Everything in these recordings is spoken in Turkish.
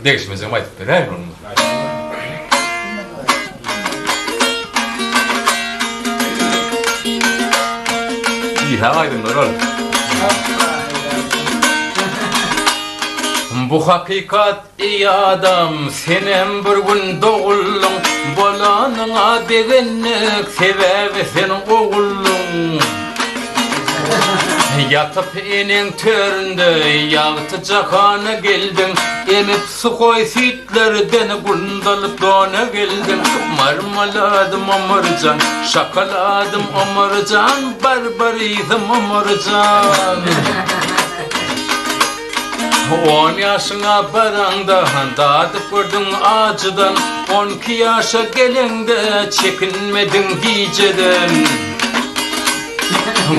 Değişmezim aytıp verer onu. İyi ha aydınlar ol. Bu hakikat iyi adam, senem bir gün doğullun, bolanına degenlik sebebi senin oğullun. Yatıp inin töründe yağıtı kana geldin, emip su koy sütlerden gundalıp dona geldin. Marmaladım omurcan, şakaladım omurcan, barbariydim omurcan. 10 yaşına baranda dadıp vurdun acıdan, 12 yaşa gelende çekinmedin geceden.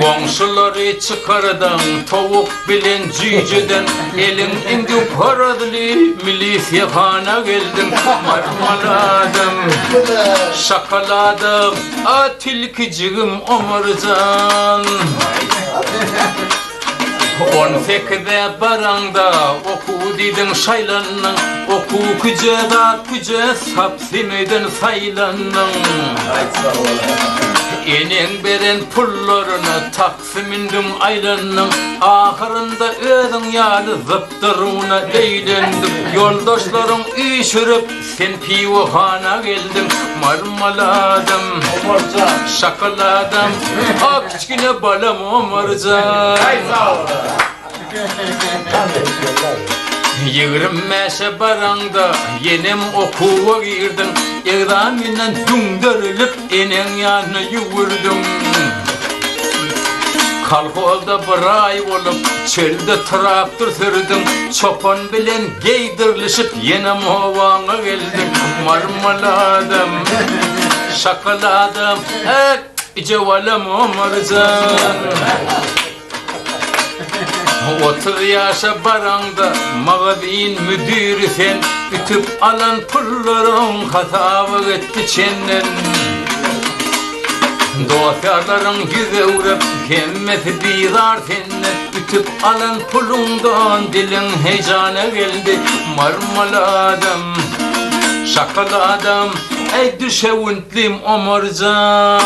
Komşuları çıkardan tavuk bilen cüceden, elin indi paradılı milisiyahana geldin. Marmaladım, şakaladım, tilkicigim omurcan. 18'de baranda oku dedin şaylanın, oku küce sapsimeden saylanın. Enen beren pullarını taksimindin aylanın, ahırında ödün yalı zıptırına eğlendim. Yoldaşların işirip sen pivahana geldin. Marmaladım, şakaladım, küçkine balam omurcan. 25'e baranda yenem okuva girdin, egzaminden döndürülüp enen yanına yuvurdun. Kalkolda bir ay olup çölde traktör sürdün, çopan bilen geydirlişip yenem havana geldin. Marmaladım, şakaladım, cevalam omurcan. 30 yaşa baranda mağazin müdürü sen, ütüp alan pulların hatavı etti çenden. Dostlarların yüze uğrap kemmeti bizar senden, ütüp alan pulundan dilin heyecana geldi. Marmaladım, şakaladım, ey düşevüntlim omurcan.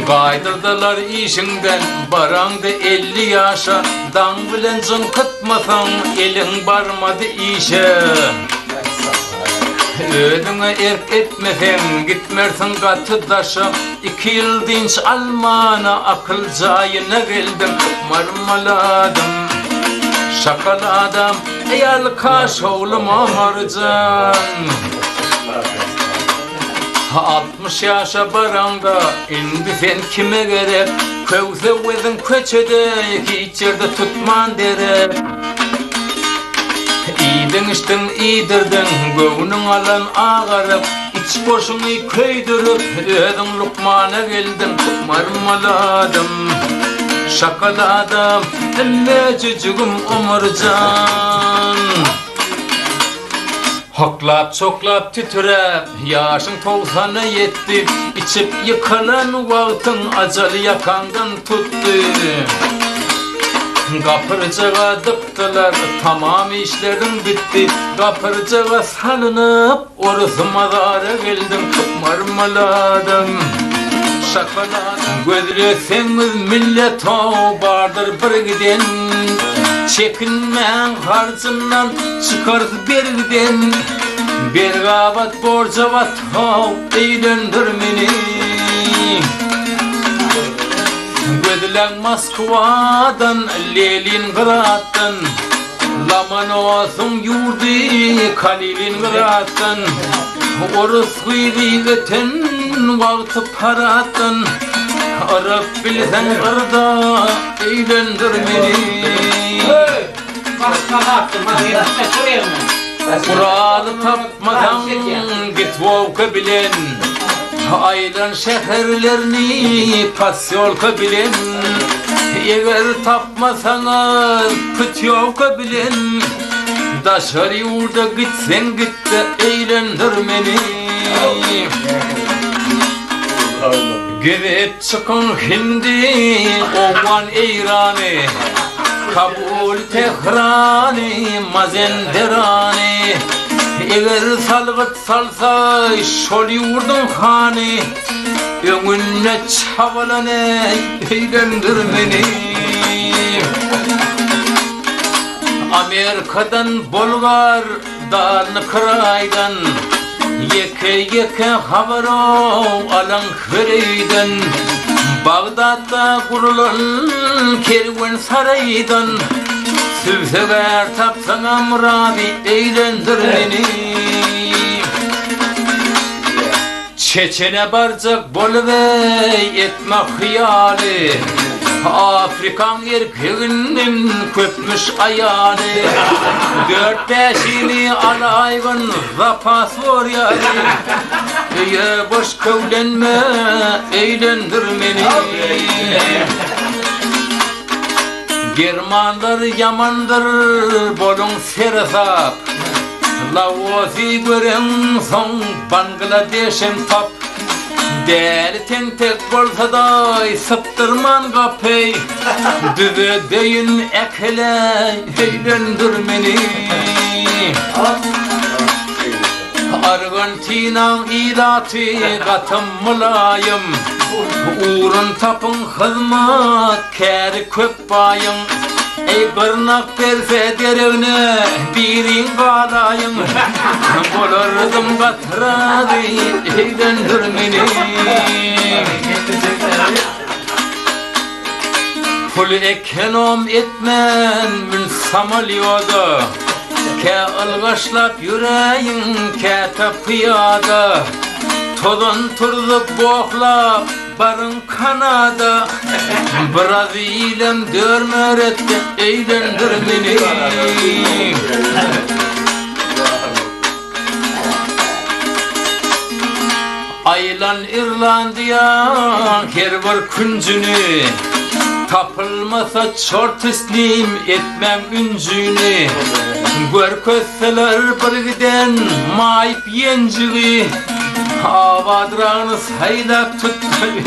Kaydırdılar işinden barangdı 50 yaşa, dan bilen zınkıtmasan elin barmadı işe. Ödüne erk etmesen gitmersin katı daşa, 2 yıl dinç almana akıl cayına geldim. Marmaladım, şakaladım, eyal kaş oğlum omurcan. 60 yaşa baranda indi sen kime gerek, kövse özün köçede içerde tutman derek. İyidin içtin iyidirdin, göğünün alan ağarıp, iç boşunu köydürüp ödün lukmana geldin. Marmaladım, şakaladım, emme cücüğüm omurcan. Hoklap çoklap tütürep yaşın 90'a yetti, içip yıkılan vaktın acılı yakandan tuttu. Kapırcağa dıktılar, tamam işlerin bitti, kapırcağa salınıp orası mazara geldim. Marmaladım, şakaladım, gözleseniz millet vardır bir giden. Çekinmen harcından çıkardı bergiden, bir gavat borca vat eğlendir beni. Gödülen Moskva'dan, Leningrad'dan, Lomonosov yurdu Kaliningrad'dan, Orus gıyrıgıtın vakti paratdan, Arap bilsen kırda eğlendir beni. Kuralı tapmadan git volka bilen, aylan şehirlerini pasyolka bilen. Eğer tapmasanız pütyolka bilen, daşarı yurda gitsen git de eğlendir beni. Gidip çıkın hindi oğlan eyrani, Kabul tehrani mazenderani Eğer salgıt salsa şol yurdun hani Öngünne çabalane eğlendir beni Amerika'dan Bolgar dağını kıraydan Yeke habaro alan kıraydan Bağdat'ta kurulan kervan saraydan Süvsever tapsana murabi eğlendir beni Çeçene barcak bolvey etme hıyali Afrikan erkeğinin köpmüş ayağını 4-5'ini alayvan rapas var yani Eye boş kavlenme eğlendir beni Germanlar yamandır bolun ferzak Lavozi gören son Bangladeş'in tap Deli tentek bolsa da sıptırman kapey Düve deyin ekle eğlendir beni Argentina ilatı katım mülayim Uğrun tapın hızmat keri köp bayım Ey kırnak verse derevne birin kalayım Bolurdım katıradı eğlendir beni Kul ekonom etmen min samalyoda Ke ılgaşlap yüreğin ke tapıyada Todun turdup boğlap barın kanada Brazilyam dörmörette eğlendir beni Aylan İrlandiya kervar küncünü Tapılmasa çortislim etmem üncünü Görkösseler bir giden mayıp yenciği Havadranı saylap tut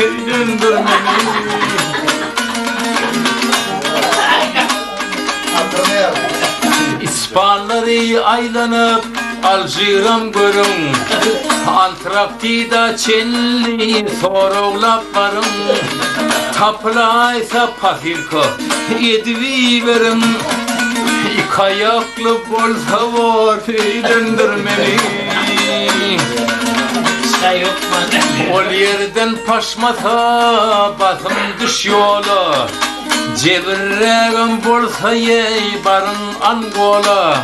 eğlendir beni İspanları aylanıp Aljiram görün Antraktida çelli sorulap varın Taplaysa pakirka edvi verin İkayaklı bolsa var eğlendir beni Ol yerden paşmata basım düş yola Cebirregim bolsa yey barın Angola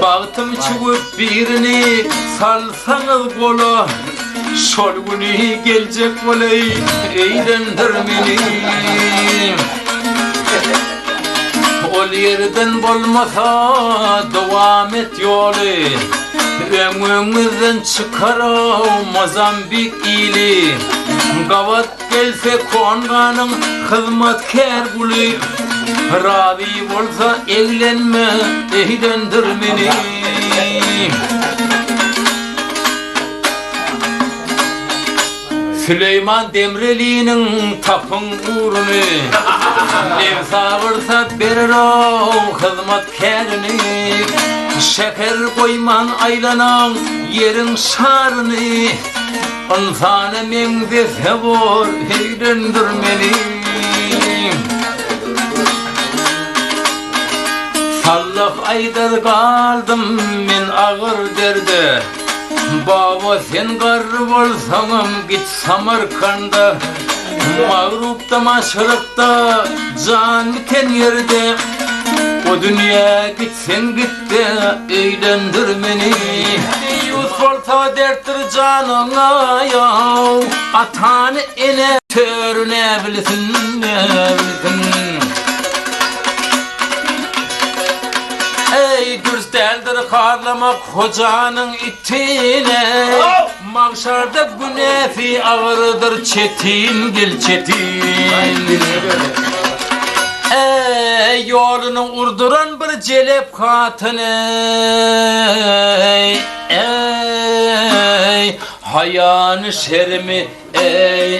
Bağıtım çıkıp birini salsanız kola Şol günü gelecek olay eğlendir beni Ol yerden bolmasa devam et yolu Ömrümüzden çıkarao Mozambik ili Gavat gelse konganın hizmetkar buli Ravi bolsa eğlenme eğlendir beni Süleyman Demireli'nin tapın uğrunu Ev sağırsa verir hizmetkarını Şeker koyman aylanan yerin şarını İnsana mengzese var eğlendir beni Sallık aydar kaldım men ağır derde Baba sen garı bolsanım git Samarkand'a Mağrupta maşrıkta can biten yerde O dünya gitsen git de eğlendir beni Yut volta derttir canına yav Atanı ene tör ne bilsin ne bilsin Ey gürsteldir karlamak hocanın itine Mahşarda günefi ağırdır çetin gel çetin Ey yolunu urduran bir celep katını Ey hayanı şermi Ey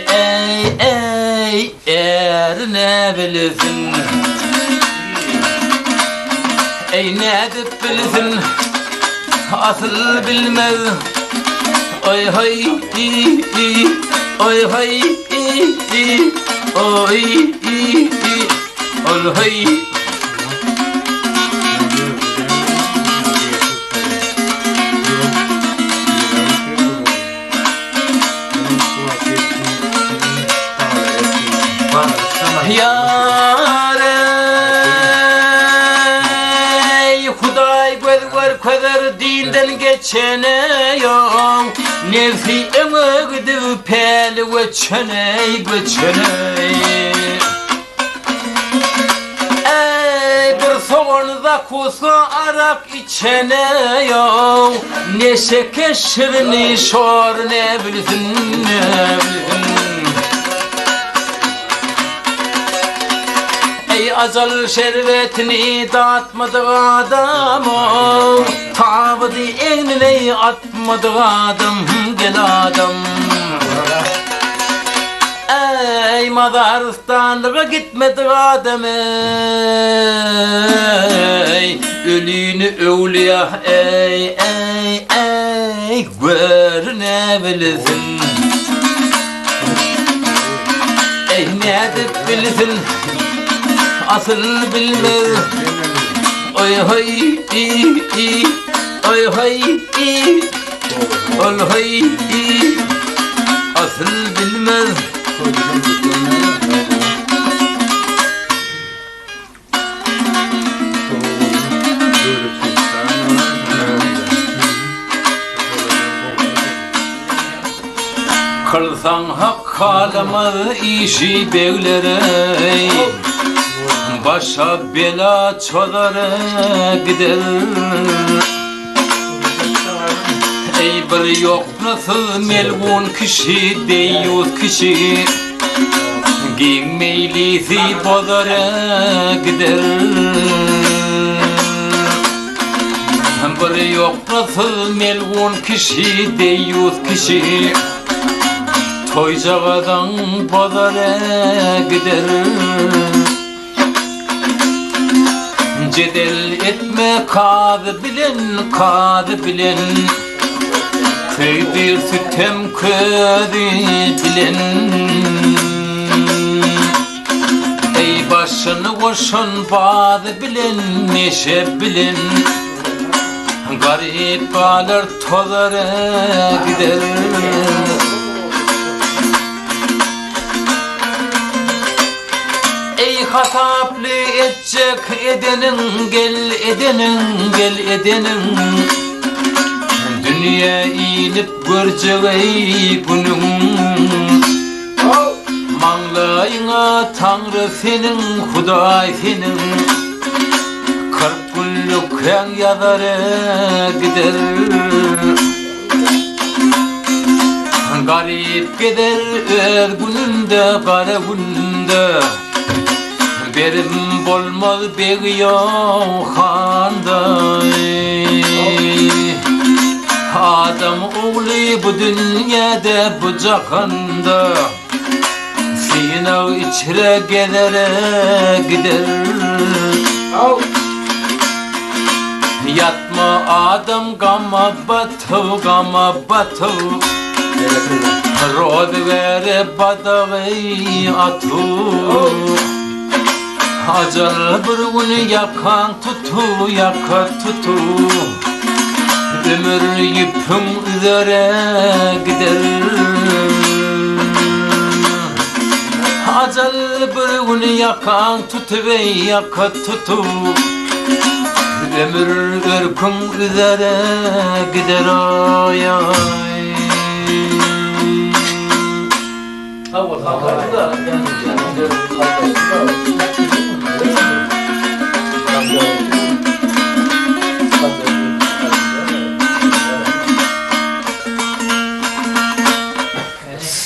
er ne bilirsin ey ne edip bilsin asıl bilmez. Oy hay oy hay oy ol hay. Kadar dinden geçene yok, nefsi ömürdü pel geçene geçene. Ey bir sonunda kusa arak içene yok, ne şeker şirini şor ne bilsin ne bilsin. Ey azal şerbetini dağıtmadı adam o, tavıdı eline atmadı adam, gel adam. Ey Madaristan'a gitmedi adam ey, ölüğünü öğlüya ey ey ey, gör ne bilsin. Ey ne edip bilsin asıl bilmez. Oy hay oy hay ol hay asıl bilmez. Kılsan hak kalama işi beylere, başa bela çolara gider. Ey bir yok nasıl melun kişi deyut kişi, giymeylizi bozara gider. Bir yok nasıl melun kişi deyut kişi, toycağadan bozara gider. Cedel etme kadı bilen, köydir sütem ködi bilen. Ey başını koşun badı bilen, neşe bilen, garip alır tozara gider. Ey hataplı edecek edenin, gel edenin, dünya inip göreceği günün. Manglayına Tanrı senin, Huday senin, 40 günlük en yazara gider. Garip gider er gününde, kara gününde, berim bolmaz begiyon handa. Adam oğlu bu dünyada bu cahanda, sinav içre gelere gider. Yatma adam gama batı, rod vere badağı atı. Acal bir gün yakan tutu, ömür yıpım üzere gider. Acal bir gün yakan tutu, ömür ırkım üzere gider. Ay ay.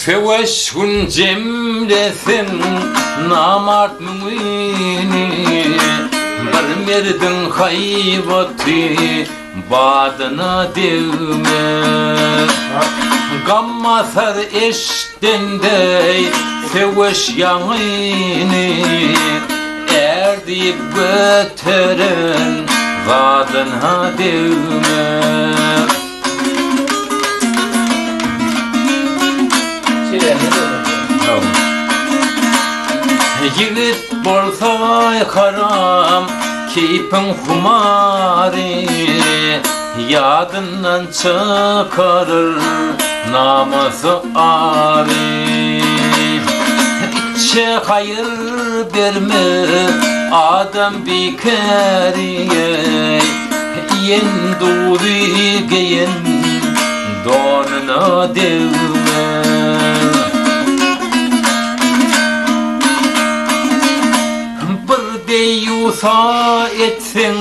Feveşun cemlesin namart mümini, bir merdin hayvatı badına devme. Gammasar eştendey feveş yanını, erdip göteren zadına devme. Yigit bolsa karam keypin humari, yadından çıkarır namazı ari. İçe hayır verme adam bikariye, yen duri geyen donuna devme. Deyusa etsin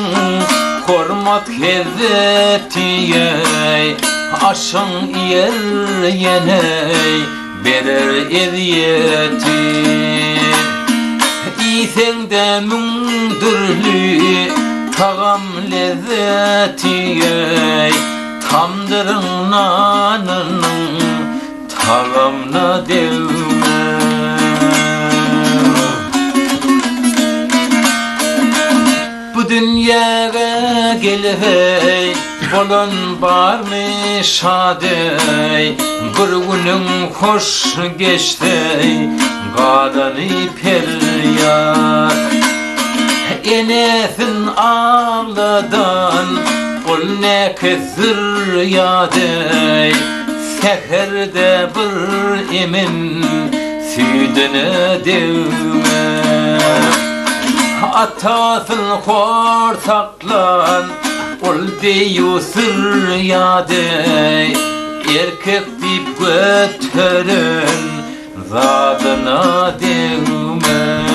hormat hevetiye, aşın yer yeney berer eriyeti. İsen de mündürlü tağam lezzetiye, tamdırın nanının tağamna devme. Bu dünyaya geley bolon barmy şadey, bir günün hoş geçtey gadany peryat. Enesin ağladan ol ne kezir yadey, seherde bir emin südüne devme. Atasın hortaklan ol deyusur yadey, erkek dip götürün zadına devme.